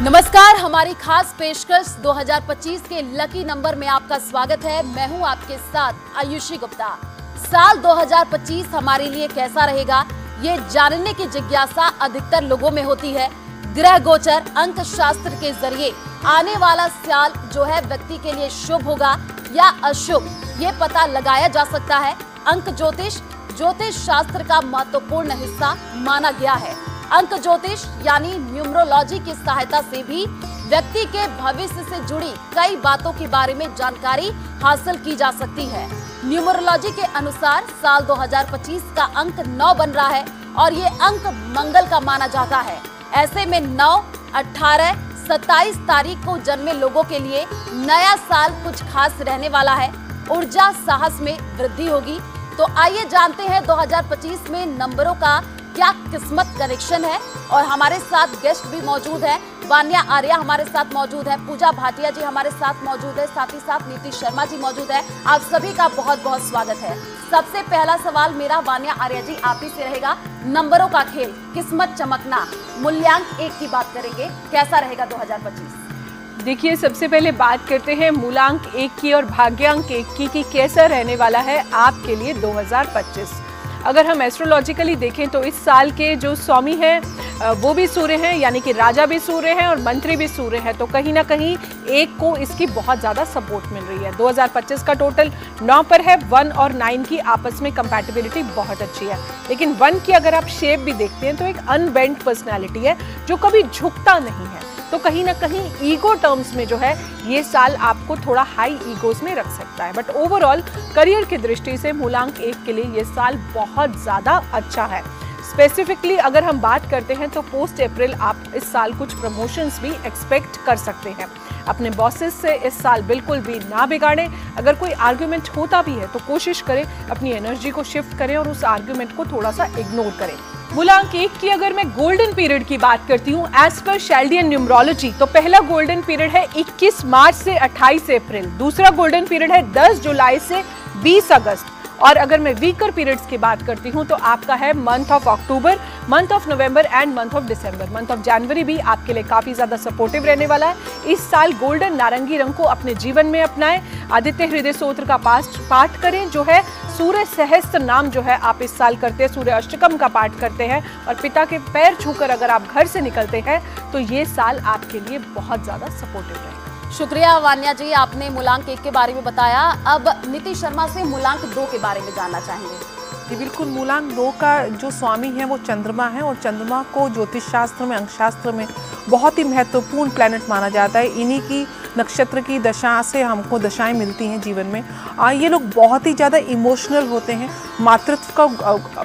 नमस्कार, हमारी खास पेशकश 2025 के लकी नंबर में आपका स्वागत है। मैं हूं आपके साथ आयुषी गुप्ता। साल 2025 हमारे लिए कैसा रहेगा, ये जानने की जिज्ञासा अधिकतर लोगों में होती है। ग्रह गोचर अंक शास्त्र के जरिए आने वाला साल जो है व्यक्ति के लिए शुभ होगा या अशुभ, ये पता लगाया जा सकता है। अंक ज्योतिष शास्त्र का महत्वपूर्ण हिस्सा माना गया है। अंक ज्योतिष यानी न्यूमरोलॉजी की सहायता से भी व्यक्ति के भविष्य से जुड़ी कई बातों के बारे में जानकारी हासिल की जा सकती है। न्यूमरोलॉजी के अनुसार साल 2025 का अंक 9 बन रहा है और ये अंक मंगल का माना जाता है। ऐसे में 9, 18, 27 तारीख को जन्मे लोगों के लिए नया साल कुछ खास रहने वाला है। ऊर्जा साहस में वृद्धि होगी। तो आइए जानते हैं 2025 में नंबरों का क्या किस्मत कनेक्शन है। और हमारे साथ गेस्ट भी मौजूद है। वान्या आर्या हमारे साथ मौजूद है, पूजा भाटिया जी हमारे साथ मौजूद है, साथ ही साथ नीति शर्मा जी मौजूद है। आप सभी का बहुत बहुत स्वागत है। सबसे पहला सवाल मेरा वान्या आर्या जी आप ही से रहेगा। नंबरों का खेल, किस्मत चमकना, मूल्यांक 1 की बात करेंगे, कैसा रहेगा 2025? देखिए, सबसे पहले बात करते हैं मूलांक 1 की और भाग्यांक 1 की कि कैसा रहने वाला है आपके लिए 2025। अगर हम एस्ट्रोलॉजिकली देखें तो इस साल के जो स्वामी हैं वो भी सूर्य हैं, यानी कि राजा भी सूर्य हैं और मंत्री भी सूर्य हैं। तो कहीं ना कहीं 1 को इसकी बहुत ज़्यादा सपोर्ट मिल रही है। 2025 का टोटल 9 पर है। 1 और 9 की आपस में कंपैटिबिलिटी बहुत अच्छी है। लेकिन 1 की अगर आप शेप भी देखते हैं तो एक अनबेंड पर्सनैलिटी है जो कभी झुकता नहीं है। तो कहीं ना कहीं ईगो टर्म्स में जो है ये साल आपको थोड़ा हाई ईगोस में रख सकता है। बट ओवरऑल करियर की दृष्टि से मूलांक 1 के लिए ये साल बहुत ज़्यादा अच्छा है। स्पेसिफिकली अगर हम बात करते हैं तो पोस्ट अप्रैल आप इस साल कुछ प्रमोशंस भी एक्सपेक्ट कर सकते हैं। अपने बॉसेस से इस साल बिल्कुल भी ना बिगाड़ें। अगर कोई आर्ग्यूमेंट होता भी है तो कोशिश करें अपनी एनर्जी को शिफ्ट करें और उस आर्ग्यूमेंट को थोड़ा सा इग्नोर करें। मूलांक 1 की अगर मैं गोल्डन पीरियड की बात करती हूँ एज पर शेल्डियन न्यूमरोलॉजी, तो पहला गोल्डन पीरियड है 21 मार्च से 28 अप्रैल। दूसरा गोल्डन पीरियड है 10 जुलाई से 20 अगस्त। और अगर मैं वीकर पीरियड्स की बात करती हूँ तो आपका है month of October, month of November and month of December. Month of जनवरी भी आपके लिए काफी ज्यादा सपोर्टिव रहने वाला है। इस साल गोल्डन नारंगी रंग को अपने जीवन में अपनाएं। आदित्य हृदय स्तोत्र का पाठ करें, जो है सूर्य सहस्त्र नाम जो है आप इस साल करते हैं, सूर्य अष्टकम का पाठ करते हैं और पिता के पैर छूकर अगर आप घर से निकलते हैं तो ये साल आपके लिए बहुत ज्यादा सपोर्टिव रहेगा। शुक्रिया वान्या जी, आपने मूलांक 1 के बारे में बताया। अब नीति शर्मा से मूलांक 2 के बारे में जानना चाहेंगे। जी बिल्कुल, मूलांक 2 का जो स्वामी है वो चंद्रमा है और चंद्रमा को ज्योतिष शास्त्र में, अंक शास्त्र में बहुत ही महत्वपूर्ण प्लैनेट माना जाता है। इन्हीं की नक्षत्र की दशा से हमको दशाएं मिलती हैं जीवन में। ये लोग बहुत ही ज़्यादा इमोशनल होते हैं, मातृत्व का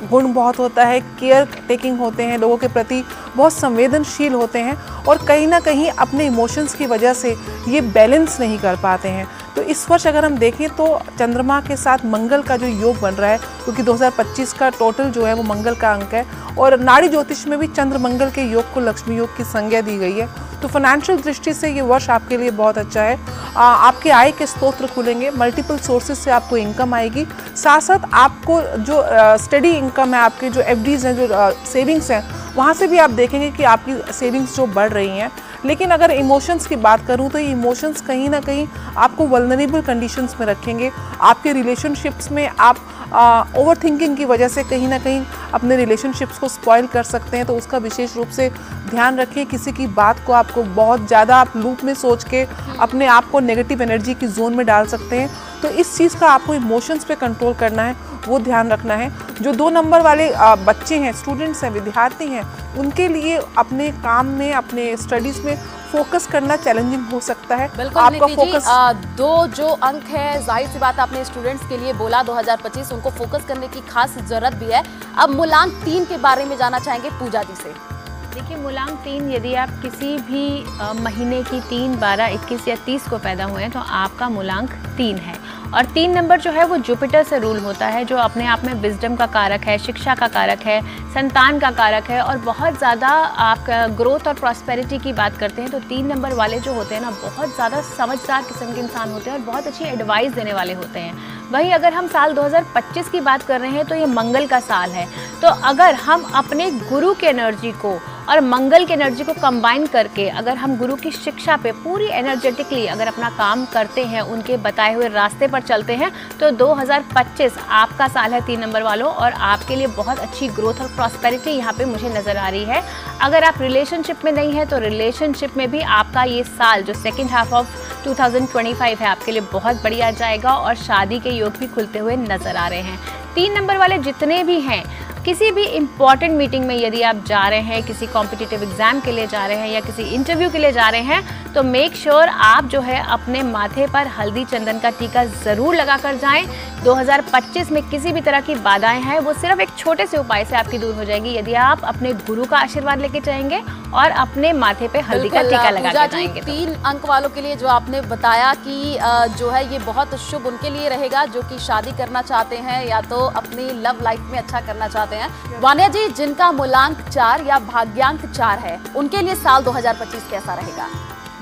गुण बहुत होता है, केयर टेकिंग होते हैं, लोगों के प्रति बहुत संवेदनशील होते हैं और कहीं ना कहीं अपने इमोशंस की वजह से ये बैलेंस नहीं कर पाते हैं। तो इस वर्ष अगर हम देखें तो चंद्रमा के साथ मंगल का जो योग बन रहा है, क्योंकि 2025 का टोटल जो है वो मंगल का अंक है और नाड़ी ज्योतिष में भी चंद्र मंगल के योग को लक्ष्मी योग की संज्ञा दी गई है। तो फाइनेंशियल दृष्टि से ये वर्ष आपके लिए बहुत अच्छा है। आपके आय के स्रोत खुलेंगे, मल्टीपल सोर्सेज से आपको इनकम आएगी। साथ साथ आपको जो स्टडी इनकम है, आपके जो एफडीज हैं, जो सेविंग्स हैं, वहाँ से भी आप देखेंगे कि आपकी सेविंग्स जो बढ़ रही हैं। लेकिन अगर इमोशंस की बात करूं तो ये इमोशंस कहीं ना कहीं आपको वल्नरेबल कंडीशंस में रखेंगे। आपके रिलेशनशिप्स में आप ओवर थिंकिंग की वजह से कहीं ना कहीं अपने रिलेशनशिप्स को स्पॉइल कर सकते हैं। तो उसका विशेष रूप से ध्यान रखिए। किसी की बात को आपको बहुत ज़्यादा आप लूप में सोच के अपने आप को नेगेटिव एनर्जी की जोन में डाल सकते हैं। तो इस चीज़ का आपको इमोशंस पे कंट्रोल करना है, वो ध्यान रखना है। जो 2 नंबर वाले बच्चे हैं, स्टूडेंट्स हैं, विद्यार्थी हैं, उनके लिए अपने काम में, अपने स्टडीज़ में फोकस करना चैलेंजिंग हो सकता है। बिल्कुल आपका फोकस 2 जो अंक है, जाहिर सी बात आपने स्टूडेंट्स के लिए बोला 2025 उनको फोकस करने की खास जरूरत भी है। अब मूलांक 3 के बारे में जानना चाहेंगे पूजा जी से। देखिए, मूलांक 3 यदि आप किसी भी महीने की 3, 12, 21 या 30 को पैदा हुए हैं तो आपका मूलांक 3 है। और 3 नंबर जो है वो जुपिटर से रूल होता है, जो अपने आप में विजडम का कारक है, शिक्षा का कारक है, संतान का कारक है और बहुत ज़्यादा आपका ग्रोथ और प्रॉस्पेरिटी की बात करते हैं तो 3 नंबर वाले जो होते हैं ना, बहुत ज़्यादा समझदार किस्म के इंसान होते हैं और बहुत अच्छी एडवाइस देने वाले होते हैं। वहीं अगर हम साल 2025 की बात कर रहे हैं तो ये मंगल का साल है। तो अगर हम अपने गुरु की एनर्जी को और मंगल की एनर्जी को कंबाइन करके अगर हम गुरु की शिक्षा पे पूरी एनर्जेटिकली अगर अपना काम करते हैं, उनके बताए हुए रास्ते पर चलते हैं, तो 2025 आपका साल है 3 नंबर वालों, और आपके लिए बहुत अच्छी ग्रोथ और प्रॉस्पेरिटी यहाँ पे मुझे नज़र आ रही है। अगर आप रिलेशनशिप में नहीं है तो रिलेशनशिप में भी आपका ये साल जो सेकेंड हाफ ऑफ 2025 है आपके लिए बहुत बढ़िया जाएगा, और शादी के योग भी खुलते हुए नज़र आ रहे हैं। 3 नंबर वाले जितने भी हैं, किसी भी इम्पॉर्टेंट मीटिंग में यदि आप जा रहे हैं, किसी कॉम्पिटिटिव एग्जाम के लिए जा रहे हैं या किसी इंटरव्यू के लिए जा रहे हैं, तो मेक श्योर आप जो है अपने माथे पर हल्दी चंदन का टीका ज़रूर लगा कर जाएं। 2025 में किसी भी तरह की बाधाएं हैं वो सिर्फ एक छोटे से उपाय से आपकी दूर हो जाएगी, यदि आप अपने गुरु का आशीर्वाद लेके जाएंगे और अपने माथे पे हल्दी का टीका लगा के जाएंगे। 3 अंक वालों के लिए जो आपने बताया कि जो है ये बहुत शुभ उनके लिए रहेगा जो कि शादी करना चाहते हैं या तो अपनी लव लाइफ में अच्छा करना चाहते हैं। वान्या जी, जिनका मूलांक 4 या भाग्यांक 4 है, उनके लिए साल 2025 कैसा रहेगा?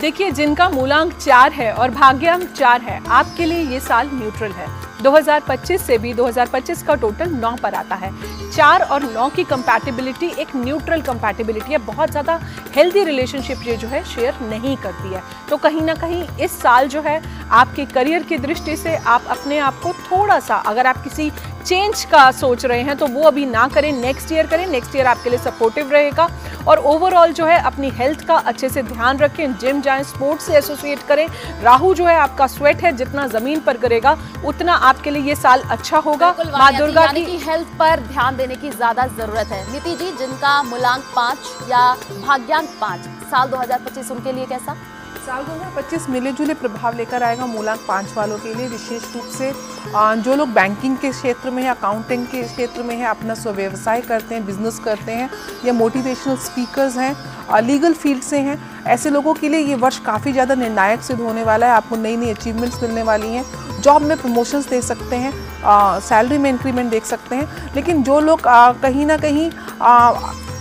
देखिए, जिनका मूलांक 4 है और भाग्यांक 4 है, आपके लिए ये साल न्यूट्रल है। 2025 से भी 2025 का टोटल 9 पर आता है। 4 और 9 की कंपैटिबिलिटी एक न्यूट्रल कंपैटिबिलिटी है, बहुत ज़्यादा हेल्दी रिलेशनशिप ये जो है शेयर नहीं करती है। तो कहीं ना कहीं इस साल जो है आपके करियर की दृष्टि से आप अपने आप को थोड़ा सा, अगर आप किसी चेंज का सोच रहे हैं तो वो अभी ना करें, नेक्स्ट ईयर करें। नेक्स्ट ईयर आपके लिए सपोर्टिव रहेगा। और ओवरऑल जो है अपनी हेल्थ का अच्छे से ध्यान रखें, जिम जाएं, स्पोर्ट्स से एसोसिएट करें। राहु जो है आपका स्वेट है, जितना जमीन पर करेगा उतना आपके लिए ये साल अच्छा होगा। माँ दुर्गा की हेल्थ पर ध्यान देने की ज्यादा जरूरत है। नीति जी, जिनका मूलांक 5 या भाग्यांक 5, साल 2025 उनके लिए कैसा? साल 2025 मिले जुले प्रभाव लेकर आएगा मूलांक 5 वालों के लिए। विशेष रूप से जो लोग बैंकिंग के क्षेत्र में है, अकाउंटिंग के क्षेत्र में है, अपना स्वव्यवसाय करते हैं, बिजनेस करते हैं, या मोटिवेशनल स्पीकर्स हैं, लीगल फील्ड से हैं, ऐसे लोगों के लिए ये वर्ष काफ़ी ज़्यादा निर्णायक सिद्ध होने वाला है। आपको नई नई अचीवमेंट्स मिलने वाली हैं, जॉब में प्रमोशंस देख सकते हैं, सैलरी में इंक्रीमेंट देख सकते हैं। लेकिन जो लोग कहीं ना कहीं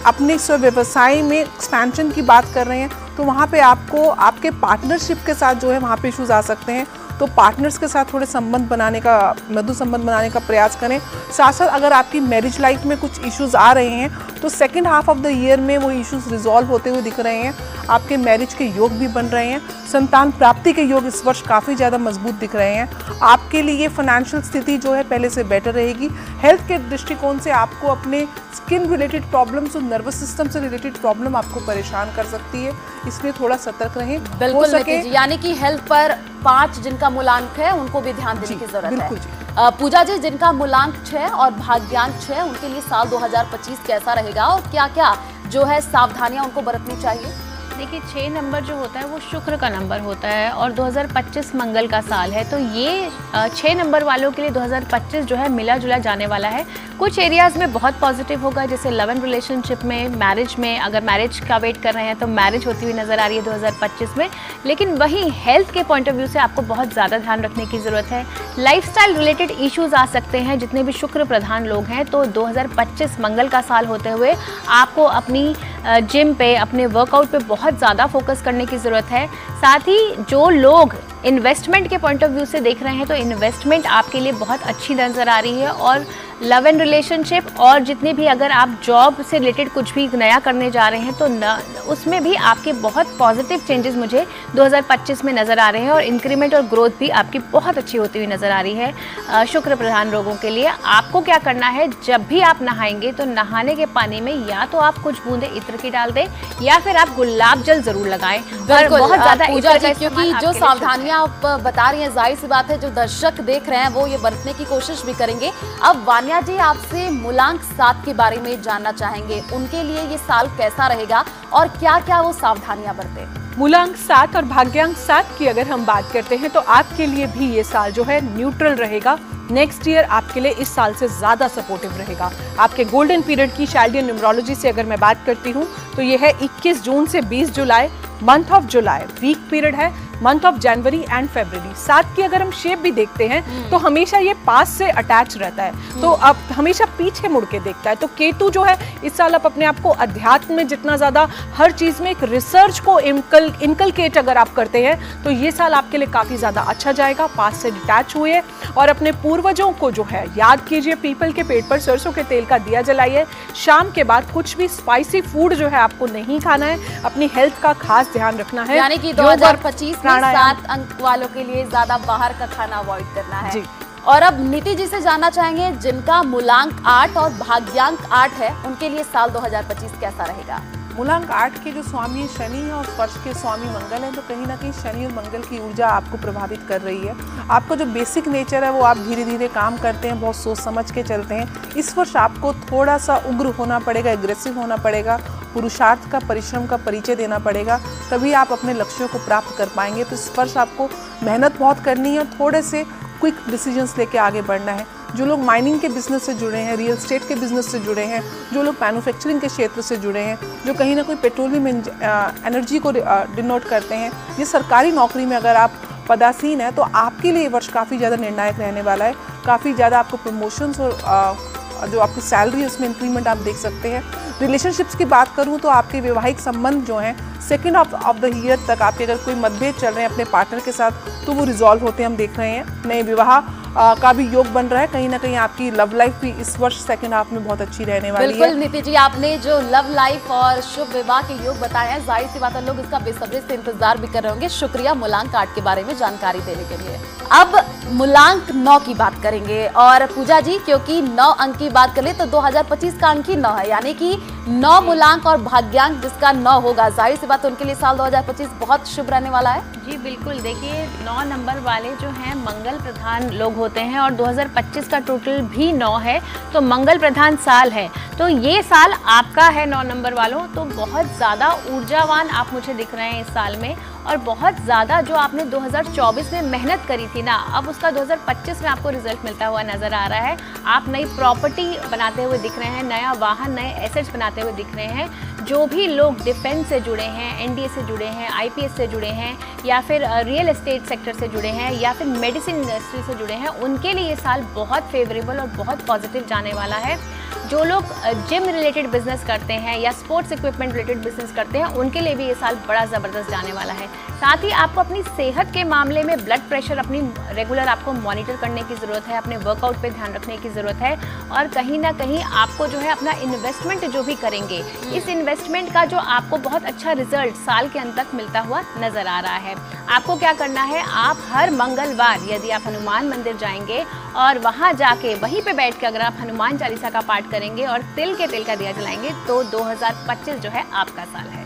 अपने स्वव्यवसाय में एक्सपेंशन की बात कर रहे हैं, तो वहाँ पे आपको आपके पार्टनरशिप के साथ जो है वहाँ पे इश्यूज आ सकते हैं। तो पार्टनर्स के साथ थोड़े संबंध बनाने का, मधुर संबंध बनाने का प्रयास करें। साथ साथ अगर आपकी मैरिज लाइफ में कुछ इश्यूज आ रहे हैं तो second half of the year में वो इश्यूज रिजॉल्व होते हुए दिख रहे हैं। आपके मैरिज के योग भी बन रहे हैं। संतान प्राप्ति के योग इस वर्ष काफ़ी ज़्यादा मजबूत दिख रहे हैं। आपके लिए फाइनेंशियल स्थिति जो है पहले से बेटर रहेगी। हेल्थ के दृष्टिकोण से आपको अपने स्किन रिलेटेड प्रॉब्लम्स और नर्वस सिस्टम से रिलेटेड प्रॉब्लम आपको परेशान कर सकती है, इसलिए थोड़ा सतर्क रहें। बिल्कुल नीति जी, यानी कि हेल्थ पर 5 जिनका मूलांक है उनको भी ध्यान देने की जरूरत है। पूजा जी, जिनका मूलांक 6 और भाग्यांक 6, उनके लिए साल 2025 कैसा रहेगा और क्या क्या जो है सावधानियां उनको बरतनी चाहिए? देखिए, 6 नंबर जो होता है वो शुक्र का नंबर होता है और 2025 मंगल का साल है, तो ये 6 नंबर वालों के लिए 2025 जो है मिला जुला जाने वाला है। कुछ एरियाज़ में बहुत पॉजिटिव होगा, जैसे लव एंड रिलेशनशिप में, मैरिज में, अगर मैरिज का वेट कर रहे हैं तो मैरिज होती हुई नज़र आ रही है 2025 में। लेकिन वहीं हेल्थ के पॉइंट ऑफ व्यू से आपको बहुत ज़्यादा ध्यान रखने की ज़रूरत है। लाइफस्टाइल रिलेटेड इश्यूज़ आ सकते हैं, जितने भी शुक्र प्रधान लोग हैं, तो 2025 मंगल का साल होते हुए आपको अपनी जिम पे, अपने वर्कआउट पे बहुत ज़्यादा फोकस करने की ज़रूरत है। साथ ही जो लोग इन्वेस्टमेंट के पॉइंट ऑफ व्यू से देख रहे हैं तो इन्वेस्टमेंट आपके लिए बहुत अच्छी नज़र आ रही है। और लव एंड रिलेशनशिप और जितने भी, अगर आप जॉब से रिलेटेड कुछ भी नया करने जा रहे हैं तो उसमें भी आपके बहुत पॉजिटिव चेंजेस मुझे 2025 में नज़र आ रहे हैं और इंक्रीमेंट और ग्रोथ भी आपकी बहुत अच्छी होती हुई नज़र आ रही है। शुक्र प्रधान लोगों के लिए आपको क्या करना है, जब भी आप नहाएंगे तो नहाने के पानी में या तो आप कुछ बूंदे इत्र की डाल दें या फिर आप गुलाब जल जरूर लगाएं। और बहुत ज़्यादा पूजा जी, क्योंकि जो सावधानियां आप बता रही हैं, जाहिर सी बात है जो दर्शक देख रहे हैं वो ये बरतने की कोशिश भी करेंगे। अब वान्या जी, आपसे मूलांक 7 के बारे में जानना चाहेंगे, उनके लिए ये साल कैसा रहेगा और क्या क्या वो सावधानियां बरते? मूलांक 7 और भाग्यांक 7 की अगर हम बात करते हैं तो आपके लिए भी ये साल जो है न्यूट्रल रहेगा। नेक्स्ट ईयर आपके लिए इस साल से ज़्यादा सपोर्टिव रहेगा। आपके गोल्डन पीरियड की शाल्डियन न्यूमरोलॉजी से अगर मैं बात करती हूँ तो ये है 21 जून से 20 जुलाई। Month of July week period है, month of January and February. साथ की अगर हम शेप भी देखते हैं तो हमेशा ये पास से अटैच रहता है, तो अब हमेशा पीछे मुड़ के देखता है। तो केतु जो है इस साल आप अपने आप को अध्यात्म में जितना ज़्यादा हर चीज़ में एक रिसर्च को इनकलकेट अगर आप करते हैं तो ये साल आपके लिए काफ़ी ज़्यादा अच्छा जाएगा। पास से डिटैच हुए और अपने पूर्वजों को जो है याद कीजिए, पीपल के पेड़ पर सरसों के तेल का दिया जलाइए। शाम के बाद कुछ भी स्पाइसी फूड जो है आपको नहीं खाना है, अपनी हेल्थ का खास ध्यान रखना है। यानी कि 2025 में 7 अंक वालों के लिए ज्यादा बाहर का खाना अवॉइड करना है जी। और अब नीति जी से जानना चाहेंगे, जिनका मूलांक 8 और भाग्यांक 8 है, उनके लिए साल 2025 कैसा रहेगा? मूलांक 8 के जो स्वामी शनि है और स्पर्श के स्वामी मंगल हैं, तो कहीं ना कहीं शनि और मंगल की ऊर्जा आपको प्रभावित कर रही है। आपका जो बेसिक नेचर है वो आप धीरे धीरे काम करते हैं, बहुत सोच समझ के चलते हैं। इस वर्ष आपको थोड़ा सा उग्र होना पड़ेगा, एग्रेसिव होना पड़ेगा, पुरुषार्थ का, परिश्रम का परिचय देना पड़ेगा, तभी आप अपने लक्ष्यों को प्राप्त कर पाएंगे। तो इस वर्ष आपको मेहनत बहुत करनी है और थोड़े से क्विक डिसीजंस लेके आगे बढ़ना है। जो लोग माइनिंग के बिजनेस से जुड़े हैं, रियल एस्टेट के बिजनेस से जुड़े हैं, जो लोग मैन्युफैक्चरिंग के क्षेत्र से जुड़े हैं, जो कहीं ना कोई पेट्रोलियम एनर्जी को डिनोट करते हैं, ये सरकारी नौकरी में अगर आप पदासीन हैं तो आपके लिए वर्ष काफ़ी ज़्यादा निर्णायक रहने वाला है। काफ़ी ज़्यादा आपको प्रमोशंस और जो आपकी सैलरी है उसमें इंक्रीमेंट आप देख सकते हैं। रिलेशनशिप्स की बात करूं तो आपके वैवाहिक संबंध जो हैं second half of the year तक आपके अगर कोई मतभेद चल रहे हैं अपने पार्टनर के साथ तो वो रिजॉल्व होते हैं, हम देख रहे हैं। नए विवाह का भी योग बन रहा है। कहीं ना कहीं आपकी लव लाइफ भी इस वर्ष सेकेंड हाफ में बहुत अच्छी रहने वाली है। बिल्कुल नीति जी, आपने जो लव लाइफ और शुभ विवाह के योग बताए हैं, जाहिर सी बात है लोग इसका बेसब्री से इंतजार भी कर रहे होंगे। शुक्रिया मूलांक 8 के बारे में जानकारी देने के लिए। अब मूलांक 9 की बात करेंगे और पूजा जी, क्योंकि 9 अंक की बात करें तो 2025 का अंक ही 9 है, यानी कि 9 मूलांक और भाग्यांक जिसका 9 होगा, जाहिर सी बात उनके लिए साल 2025 बहुत शुभ रहने वाला है। जी बिल्कुल, देखिए 9 नंबर वाले जो हैं मंगल प्रधान लोग होते हैं और 2025 का टोटल भी 9 है, तो मंगल प्रधान साल है। तो ये साल आपका है 9 नंबर वालों, तो बहुत ज़्यादा ऊर्जावान आप मुझे दिख रहे हैं इस साल में, और बहुत ज़्यादा जो आपने 2024 में मेहनत करी थी ना, अब उसका 2025 में आपको रिजल्ट मिलता हुआ नज़र आ रहा है। आप नई प्रॉपर्टी बनाते हुए दिख रहे हैं, नया वाहन, नए एसेट्स बनाते हुए दिख रहे हैं। जो भी लोग डिफेंस से जुड़े हैं, एनडीए से जुड़े हैं, आईपीएस से जुड़े हैं, या फिर रियल एस्टेट सेक्टर से जुड़े हैं, या फिर मेडिसिन इंडस्ट्री से जुड़े हैं, उनके लिए ये साल बहुत फेवरेबल और बहुत पॉजिटिव जाने वाला है। जो लोग जिम रिलेटेड बिजनेस करते हैं या स्पोर्ट्स इक्विपमेंट रिलेटेड बिजनेस करते हैं, उनके लिए भी ये साल बड़ा ज़बरदस्त जाने वाला है। साथ ही आपको अपनी सेहत के मामले में ब्लड प्रेशर अपनी रेगुलर आपको मॉनिटर करने की ज़रूरत है, अपने वर्कआउट पे ध्यान रखने की ज़रूरत है, और कहीं ना कहीं आपको जो है अपना इन्वेस्टमेंट जो भी करेंगे, इस इन्वेस्टमेंट का जो आपको बहुत अच्छा रिजल्ट साल के अंत तक मिलता हुआ नज़र आ रहा है। आपको क्या करना है, आप हर मंगलवार यदि आप हनुमान मंदिर जाएंगे और वहाँ जाके वहीं पे बैठ के अगर आप हनुमान चालीसा का पाठ करेंगे और तिल के तेल का दिया जलाएंगे तो 2025 जो है आपका साल है।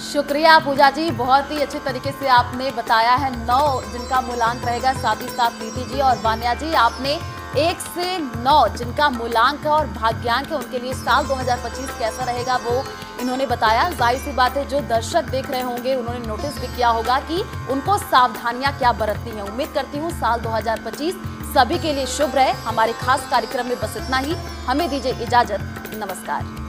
शुक्रिया पूजा जी, बहुत ही अच्छे तरीके से आपने बताया है 9 जिनका मूलांक रहेगा। साथ ही साथ नीति जी और वान्या जी, आपने 1 से 9 जिनका मूलांक और भाग्यांक है उनके लिए साल 2025 कैसा रहेगा वो इन्होंने बताया। जाहिर सी बात है जो दर्शक देख रहे होंगे उन्होंने नोटिस भी किया होगा कि उनको सावधानियां क्या बरतनी है। उम्मीद करती हूँ साल 2025 सभी के लिए शुभ रहे। हमारे खास कार्यक्रम में बस इतना ही, हमें दीजिए इजाजत, नमस्कार।